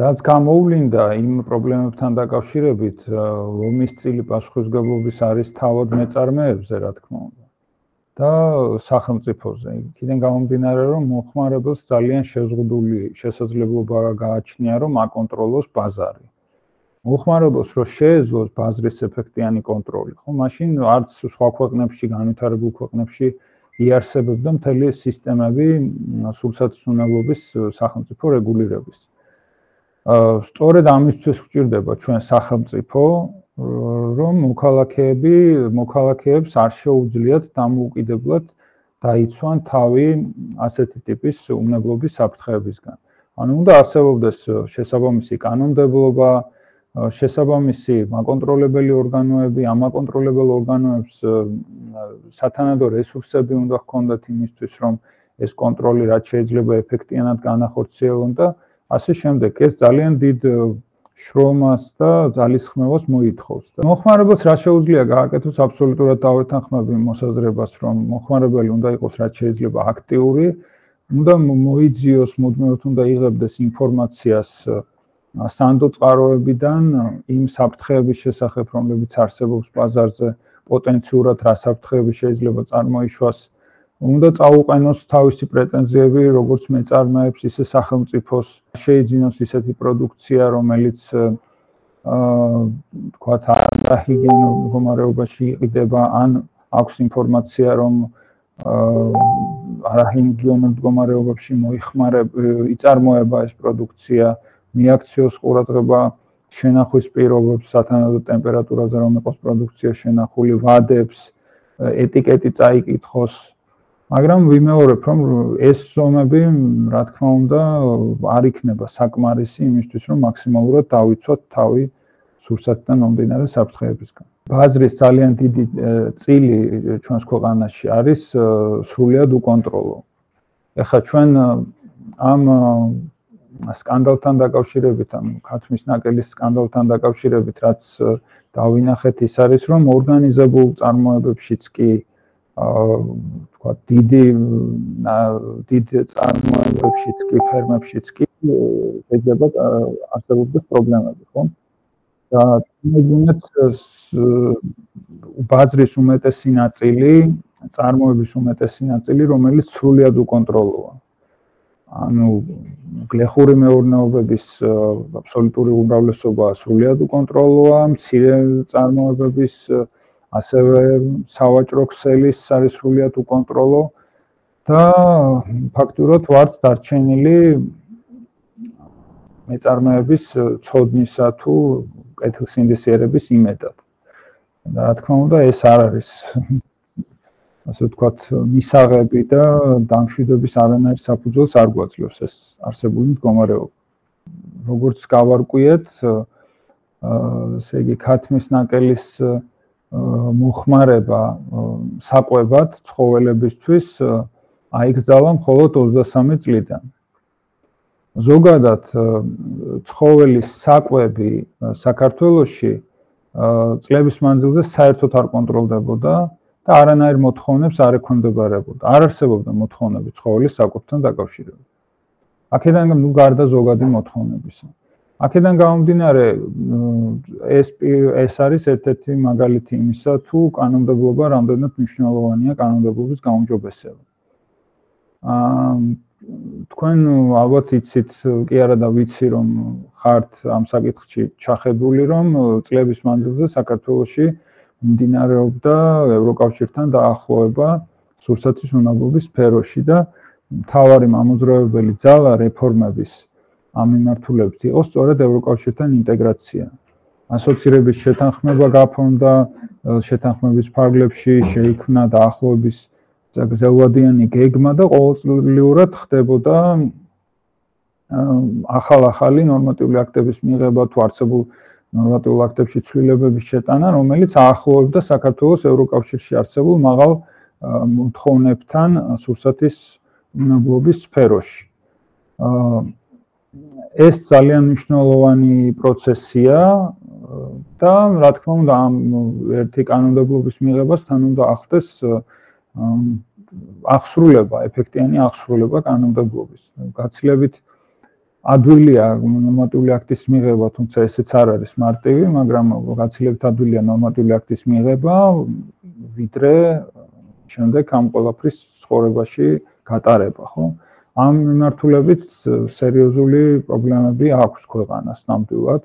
რაც გამოვლინდა იმ პრობლემებთან დაკავშირებით, ომის წილი პასუხისმგებლობის არის თავად მეწარმეებზე, რა თქმა უნდა. და სახელმწიფოზე. იქიდან გამომდინარე, რომ მოხმარებელს ძალიან შეზღუდული შესაძლებლობა გააჩნია, რომ აკონტროლოს ბაზარი. მოხმარებელს რო შეეძლოს ბაზრის ეფექტიანი კონტროლი, ხო, მაშინ არც სხვა ქვეყნებში, განვითარებულ ქვეყნებში იარსებებდა მთელი სისტემები სულსათისუნელობის სახელმწიფო რეგულირების. სწორედ ამისთვის გვჭირდება ჩვენ სახელმწიფო, რომ მოქალაქეებს არ შეუძლიათ დამოუკიდებლად დაიცვან თავი ასეთი ტიპის უნებლობის საფრთხეებისგან. ანუ უნდა არსებობდეს შესაბამისი კანონმდებლობა, შესაბამისი მაკონტროლებელი ორგანოები, ამ მაკონტროლებელ ორგანოებს სათანადო რესურსები უნდა ჰქონდათ იმისთვის, რომ ეს კონტროლი რაც შეიძლება ეფექტიანად განახორციელონ და ასე შემდეგ. ეს ძალიან დიდ შრომას და ძალისხმევას მოითხოვს. მოხმარებელს რა შეუძლია გააკეთოს აბსოლუტურად დავეთანხმები მოსაზრებას, რომ მოხმარებელი უნდა იყოს რაც შეიძლება აქტიური, უნდა მოიძიოს მუდმივად უნდა იღებდეს ინფორმაციას სანდო წყაროებიდან იმ საფრთხეების შესახებ, რომლებიც არსებობს ბაზარზე, პოტენციურად რა საფრთხეები შეიძლება წარმოიშვას. უნდა წაუყენოს თავისი პრეტენზიები როგორც მეწარმეებს, ისე სახელმწიფოს, შეიძინოს ისეთი პროდუქცია, რომელიც თქვათ არაჰიგიენურ მდგომარეობაში იყიდება, ან აქვს ინფორმაცია, რომ არაჰიგიენურ მდგომარეობაში იწარმოება ეს პროდუქცია, მიაქციოს ყურადღება შენახვის პირობებს, სათანადო ტემპერატურაზე რომ იყოს პროდუქცია შენახული, ვადებს, ეტიკეტი წაიკითხოს. მაგრამ ვიმეორებ, რომ ეს ზომები, რა თქმა უნდა, არ იქნება საკმარისი იმისთვის, რომ მაქსიმალურად დავიცვათ თავი სურსათიდან მომდინარე საფრთხეებისგან. ბაზრის ძალიან დიდი წილი ჩვენს ქვეყანაში არის სრულად უკონტროლო. ეხლა ჩვენ ამ სკანდალთან დაკავშირებით, ამ ქათმის ნაკელის სკანდალთან დაკავშირებით, რაც დავინახეთ, ის არის, რომ ორგანიზებულ წარმოებებშიც კი თქვათ დიდ წარმოებებშიც კი, ფერმებშიც კი შეიძლება არსებობდეს პრობლემები, ხო? და მოგონეთ ბაზრის უმეტესი ნაწილი, წარმოების უმეტესი ნაწილი, რომელიც სრულად უკონტროლოა. ანუ გლეხური მეურნეობების აბსოლუტური უმრავლესობა სრულად უკონტროლოა, მცირე წარმოებების ასევე სავაჭრო ქსელის არის სრულად უკონტროლო და ფაქტურად ვართ დარჩენილი მეწარმეების ცოდნისა თუ კეთილსინდისიერების იმედად. და რა თქმა უნდა, ეს არ არის ასე ვთქვათ, მისაღები და დამშვიდობის არანაირ საფუძველს არ გვაძლევს ეს არსებული მდგომარეობა. როგორც გავარკვიეთ, ესე იგი ქათმის ნაკელის მოხმარება საკვებად ცხოველებისთვის აიკრძალა მხოლოდ 23 წლიდან. ზოგადად ცხოველის საკვები საქართველოში წლების მანძილზე საერთოდ არ კონტროლდებოდა და არანაირ მოთხოვნებს არ ექვემდებარებოდა. არ არსებობდა მოთხოვნები ცხოველის საკვებთან დაკავშირებით. აქედან გარდა ზოგადი მოთხოვნებისა. აქედან გამომდინარე, ეს არის ერთ-ერთი მაგალითი იმისა, თუ კანონმდებლობა რამდენად მნიშვნელოვანია კანონმდებლობის გაუმჯობესება. თქვენ ალბათ იცით, კი არა და ვიცი, რომ ხართ ამ საკითხში ჩახედული, რომ წლების მანძილზე საქართველოში მიმდინარეობდა ევროკავშირთან დაახლოება სურსათის უნებლობის სფეროში და მთავარი მამოძრავებელი ძალა რეფორმების ამ მიმართულებით იყო სწორედ ევროკავშირთან ინტეგრაცია. ასოცირების შეთანხმება გაფორმდა, შეთანხმების ფარგლებში შეიქმნა დაახლოების გრძელვადიანი გეგმა და ყოველწლიურად ხდებოდა ახალ-ახალი ნორმატიული აქტების მიღება თუ არსებულ ნორმატიულ აქტებში ცვლილებების შეტანა, რომელიც აახლოვებდა საქართველოს ევროკავშირში არსებულ მაღალ მოთხოვნებთან სურსათის უნებლობის სფეროში. ეს ძალიან მნიშვნელოვანი პროცესია და რა თქმა უნდა ამ ერთი კანონმდებლობის მიღებას თან უნდა ახდეს აღსრულება, ეფექტიანი აღსრულება კანონმდებლობის. გაცილებით ადვილია ნორმატიული აქტის მიღება, თუმცა ესეც არ არის მარტივი, მაგრამ გაცილებით ადვილია ნორმატიული აქტის მიღება, ვიდრე შემდეგ ამ ყველაფრის ცხოვრებაში გატარება, ხო? ამ მიმართულებით სერიოზული პრობლემები აქვს ქვეყანას ნამდვილად.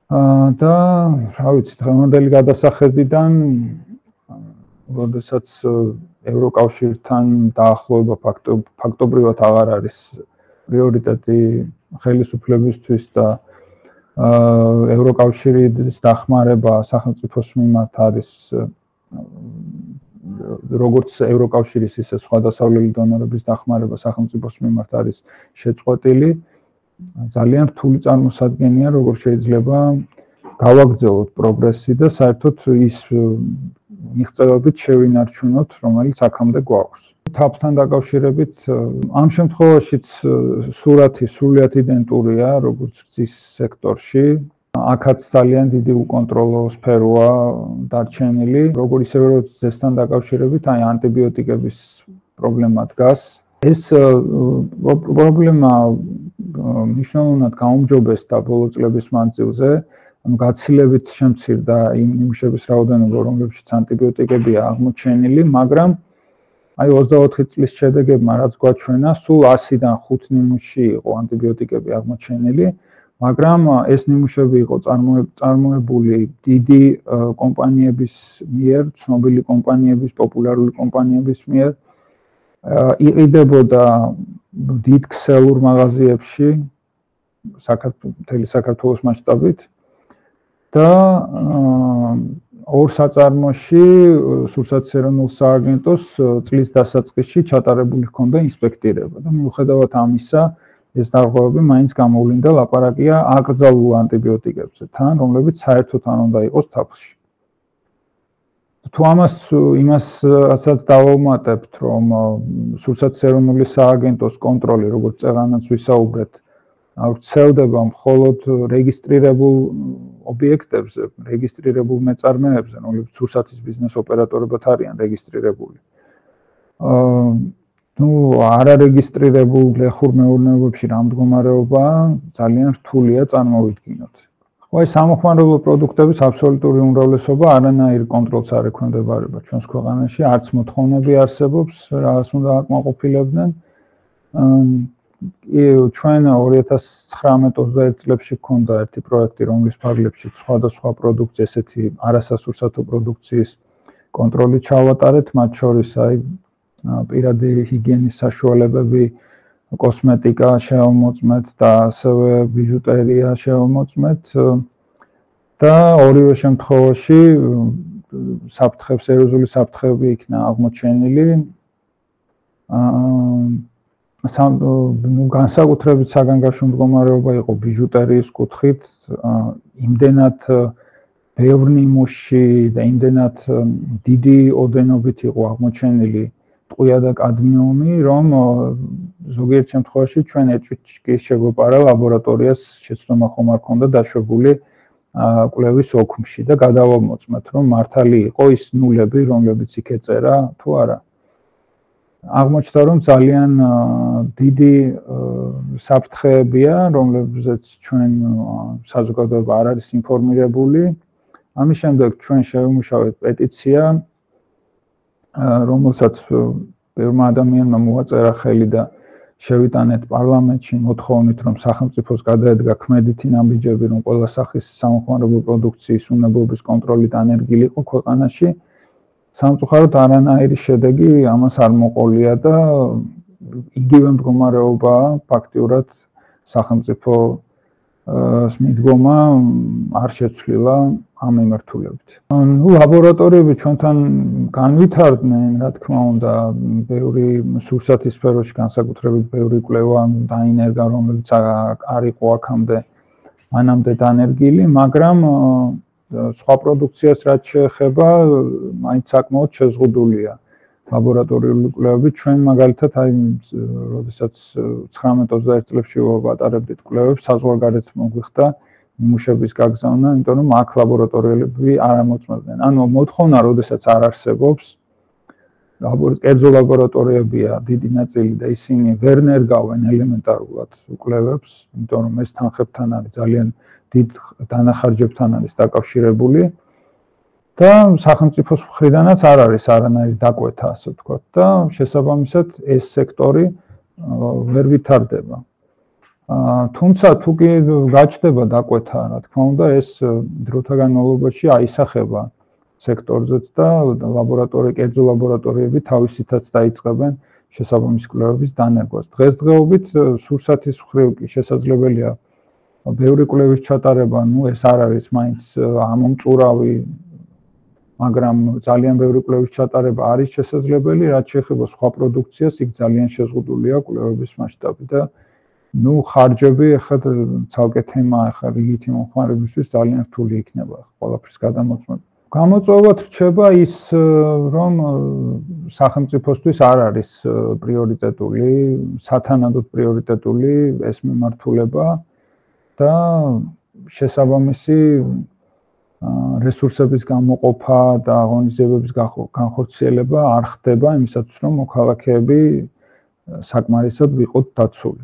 და რა ვიცი, დღევანდელი გადასახედიდან, როდესაც ევროკავშირთან დაახლოება ფაქტობრივად აღარ არის პრიორიტეტი ხელისუფლებისთვის და ევროკავშირის დახმარება სახელმწიფოს მიმართ არის როგორც ევროკავშირის ისე სხვა დასავლელი დონორების დახმარება სახელმწიფოს მიმართ არის შეწყვეტილი. ძალიან რთული წარმოსადგენია, როგორ შეიძლება გავაგრძელოთ პროგრესი და საერთოდ ის მიღწევებით შევინარჩუნოთ, რომელიც აქამდე გვაქვს. თაფთან დაკავშირებით ამ შემთხვევაშიც სურათი სრულიად იდენტურია, როგორც რძის სექტორში. აქაც ძალიან დიდი უკონტროლო სფეროა დარჩენილი, როგორ ისევე როგორც რძესთან დაკავშირებით, აი ანტიბიოტიკების პრობლემა დგას. ეს პრობლემა მნიშვნელოვნად გაუმჯობესდა ბოლო წლების მანძილზე, ანუ გაცილებით შემცირდა იმ ნიმუშების რაოდენობა, რომლებშიც ანტიბიოტიკებია აღმოჩენილი, მაგრამ აი 24 წლის შედეგებმა რაც გვაჩვენა, სულ 100-დან 5 ნიმუშში იყო ანტიბიოტიკები აღმოჩენილი, მაგრამ ეს ნიმუშები იყო წარმოებული დიდი კომპანიების მიერ, ცნობილი კომპანიების, პოპულარული კომპანიების მიერ. იყიდებოდა დიდ ქსელურ მაღაზიებში საქართველოს მასშტაბით და ორ საწარმოში სურსათის ეროვნულ სააგენტოს წლის დასაწყისში ჩატარებული ჰქონდა ინსპექტირება და მიუხედავად ამისა ეს დარღვევები მაინც გამოვლინდა ლაპარაკია აკრძალულ ანტიბიოტიკებზე თან, რომლებიც საერთოდ არ უნდა იყოს თაფლში. თუ იმასაც დავუმატებთ, რომ სურსათის ეროვნული სააგენტოს კონტროლი, როგორც წეღანაც ვისაუბრეთ, ვრცელდება მხოლოდ რეგისტრირებულ ობიექტებზე, რეგისტრირებულ მეწარმეებზე, რომლებიც სურსათის ბიზნეს ოპერატორებად არიან რეგისტრირებული. არარეგისტრირებულ ლეხურ მეურნეობებში რა მდგომარეობაა, ძალიან რთულია წარმოვიდგინოთ. ხო, ეს სამოხმარებლო პროდუქტების აბსოლუტური უმრავლესობა არანაირ კონტროლს არ ექვემდებარება ჩვენს ქვეყანაში, არც მოთხოვნები არსებობს, რაღაც უნდა აკმაყოფილებდნენ. ჩვენ 2019-20 წლებში გქონდა ერთი პროექტი, რომლის ფარგლებშიც სხვადასხვა პროდუქცია, ესეთი არასასურსათო პროდუქციის კონტროლი ჩავატარეთ, მათ შორის აი პირადი ჰიგიენის საშუალებები, კოსმეტიკა შევამოწმეთ და ასევე ბიჟუტერია შევამოწმეთ და ორივე შემთხვევაში სერიოზული საფრთხეები იქნა აღმოჩენილი. განსაკუთრებით საგანგაშო მდგომარეობა იყო ბიჟუტერიის კუთხით, იმდენად ბევრი ნიმუში და იმდენად დიდი ოდენობით იყო აღმოჩენილი ტყვია და კადმიუმი, რომ ზოგიერთ შემთხვევაში ჩვენ ეჭვით შეგვეპარა ლაბორატორიას შეცდომა ხომ არ ქონდა დაშვებული კვლევის ოქმში და გადავამოწმეთ, რომ მართალი იყო ის ნულები, რომლებიც იქ ეწერა თუ არა. აღმოჩნდა, რომ ძალიან დიდი საფრთხეებია, რომლებზეც ჩვენ საზოგადოება არ არის ინფორმირებული. ამის შემდეგ ჩვენ შევიმუშავეთ პეტიცია, რომელსაც ბევრმა ადამიანმა მოაწერა ხელი და შევიტანეთ პარლამენტში მოთხოვნით, რომ სახელმწიფოს გადაედგა ქმედითი ნაბიჯები, რომ ყველა სახის სამოხმარებლო პროდუქციის უნებლობის კონტროლით ანერგილიყო ქვეყანაში. სამწუხაროდ არანაირი შედეგი ამას არ მოყოლია და იგივე მდგომარეობაა ფაქტიურად სახელმწიფოს მიდგომა არ შეცვლილა ამ მიმართულებით. ლაბორატორიები ჩვენთან განვითარდნენ, რა თქმა უნდა, ბევრი სურსათის სფეროში განსაკუთრებით ბევრი კვლევა დაინერგა, რომელიც არ იყო აქამდე მანამდე დანერგილი, მაგრამ სხვა პროდუქციას რაც შეეხება, მაინც საკმაოდ შეზღუდულია ლაბორატორიული კვლევები. ჩვენ მაგალითად აი როდესაც 19-21 წლებში ვატარებდით კვლევებს, საზღვარგარეთ მოგვიხდა ნიმუშების გაგზავნა, იმიტომ რომ აქ ლაბორატორიები არ ამოწმებდნენ. ანუ მოთხოვნა როდესაც არ არსებობს, კერძო ლაბორატორიებია დიდი ნაწილი და ისინი ვერ ნერგავენ ელემენტარულად კვლევებს, იმიტომ რომ ეს თანხებთან არის ძალიან დიდ დანახარჯებთან არის დაკავშირებული და სახელმწიფოს მხრიდანაც არ არის არანაირი დაკვეთა, ასე ვთქვათ და შესაბამისად ეს სექტორი ვერ ვითარდება. თუმცა თუ კი გაჩნდება დაკვეთა, რა თქმა უნდა, ეს დროთა განმავლობაში აისახება სექტორზეც და კერძო ლაბორატორიები თავისითაც დაიწყებენ შესაბამის კვლევების დანერგვას. დღესდღეობით სურსათის მხრივ კი შესაძლებელია ბევრი კვლევის ჩატარება, ეს არ არის მაინც ამომწურავი, მაგრამ ძალიან ბევრი კვლევის ჩატარება არის შესაძლებელი, რაც შეეხება სხვა პროდუქციას, იქ ძალიან შეზღუდულია კვლევების მასშტაბი და ხარჯები ახლა ცალკე თემა ახლა რიგითი მომხმარებისთვის ძალიან რთული იქნება ყველაფრის გადამოწმება. გამოწვევად რჩება ის, რომ სახელმწიფოსთვის არ არის პრიორიტეტული, სათანადოდ პრიორიტეტული ეს მიმართულება და შესაბამისი რესურსების გამოყოფა და აღონიზებების განხორციელება არ ხდება იმისათვის, რომ მოქალაქეები საკმარისად ვიყოთ დაცული.